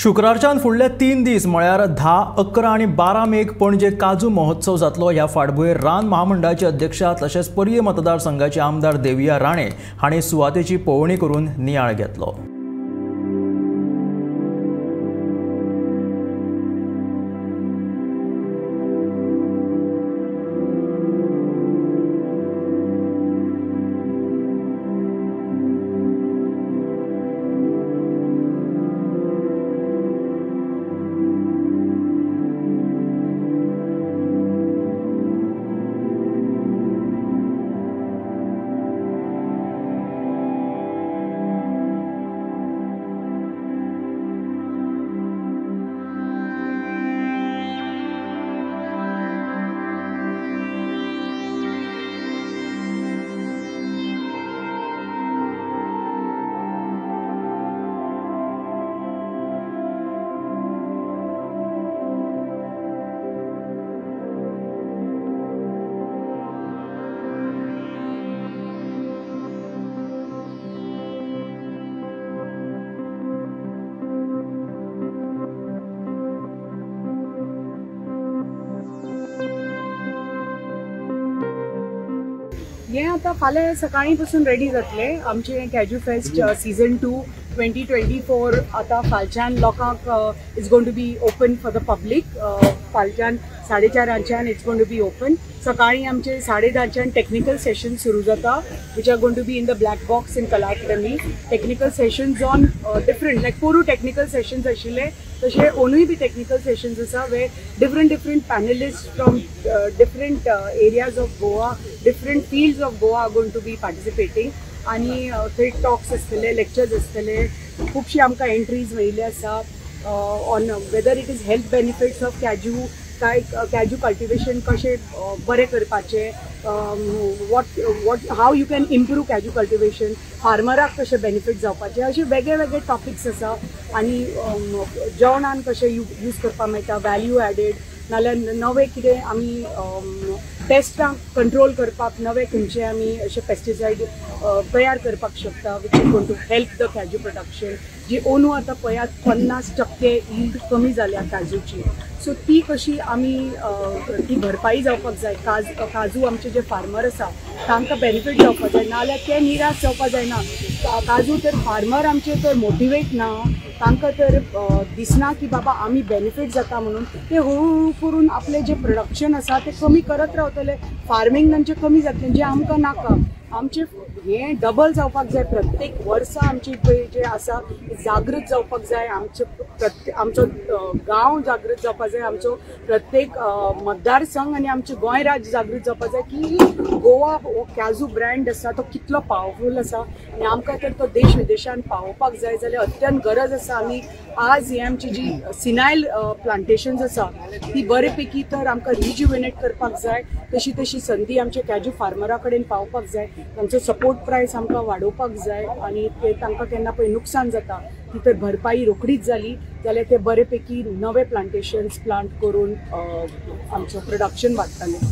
शुक्रारच्यान फुडले 3 दीस म्हळ्यार 10, 11 आनी 12 मेक पणजे काजू महोत्सव जातलो। ह्या फाटभुंयेर रान महामंडळाचे अध्यक्ष तशेंच पर्ये मतदारसंघाचे आमदार देविया राणे हांणी सुवातेची पळोवणी करून नियाळ घेतलो। हे आता फाल्यां सकाळी पासून रेडी जातले आमचे कॅज्यू फेस्ट सीझन 2 2024 आता फालच्यान लोकांक it's going to be open for the public. फालच्यान 4:30 it's going to be open. सकाळी आमचे 10:30 टेक्निकल सेशन सुरू जाता which are going to be in the black box in Kala Academy. Technical sessions on different like पोरू technical sessions आशिल्ले तशें ओनूय बी टेक्निकल सेशन्स आसा वे different panelist from different areas of Goa different fields of Goa are going to be participating आनी थंय talks आसतले लेक्चर्स आसतले खुबशी आमकां एंट्रीज मेळिल्ले आसा on whether it is health benefits of cashew काय कॅज्यू कल्टिवेशन कशें बरें करपाचें how you can improve cashew cultivation फार्मराक कशें बेनिफीट जावपाचें अशें वेगळे वेगळे टॉपिक्स आसा आनी जेवणान कशें यूज करपाक मेळटा वॅल्यू एडेड नाल्यार नवे कितें आमी पेस्टांक कंट्रोल करपाक नवे खंयचे आमी अशे पेस्टिसायड तयार करपाक शकता which is going to help the cashew production. जी अंदू आतां पळयात 50% यील्ड कमी जाल्या काजूची सो ती कशी आमी ती भरपाई जावपाक जाय। काजू आमचे जे फार्मर आसा तांकां बेनिफीट जावपाक जाय नाल्यार ते निराश जावपाक जायना। काजू तर फार्मर आमचे तर मोटिवेट ना तांकां तर दिसना की बाबा आमी बेनिफीट जाता म्हणून ते हळू करून आपले जे प्रोडक्शन आसा ते कमी करत रावतले फार्मींग तांचें कमी जातलें जे आमकां नाका। आमचे हे डबल जावपाक जाय प्रत्येक वर्सा आमची जे आसा जागृत जावपाक जाय आमचो गांव जागृत जावपाक जाय आमचो प्रत्येक मतदारसंघ आनी आमचें गोंय राज्य जागृत जावपाक जाय की गोवा हो कॅजू ब्रँड आसा तो कितलो पावरफूल आसा आनी आमकां तर तो देश विदेशान पावोवपाक जाय जाल्यार अत्यंत गरज आसा। आमी आज ही आमची जी सिनायल प्लांटेशन्स आसा ती बरे पैकी तर आमकां रिज्युवेनेट करपाक जाय तशी संदी आमच्या कॅजू फार्मरा कडेन पावपाक जाय तांचो सपोर्ट प्रायस आमकां वाडोवपाक जाय आनी ते तांकां केन्ना पळय नुकसान जाता ती तर भरपाई रोखडीच जाली जाल्यार ते बरे पैकी नवे प्लांटेशन्स प्लांट करून आमचो प्रोडक्शन वाडटलें।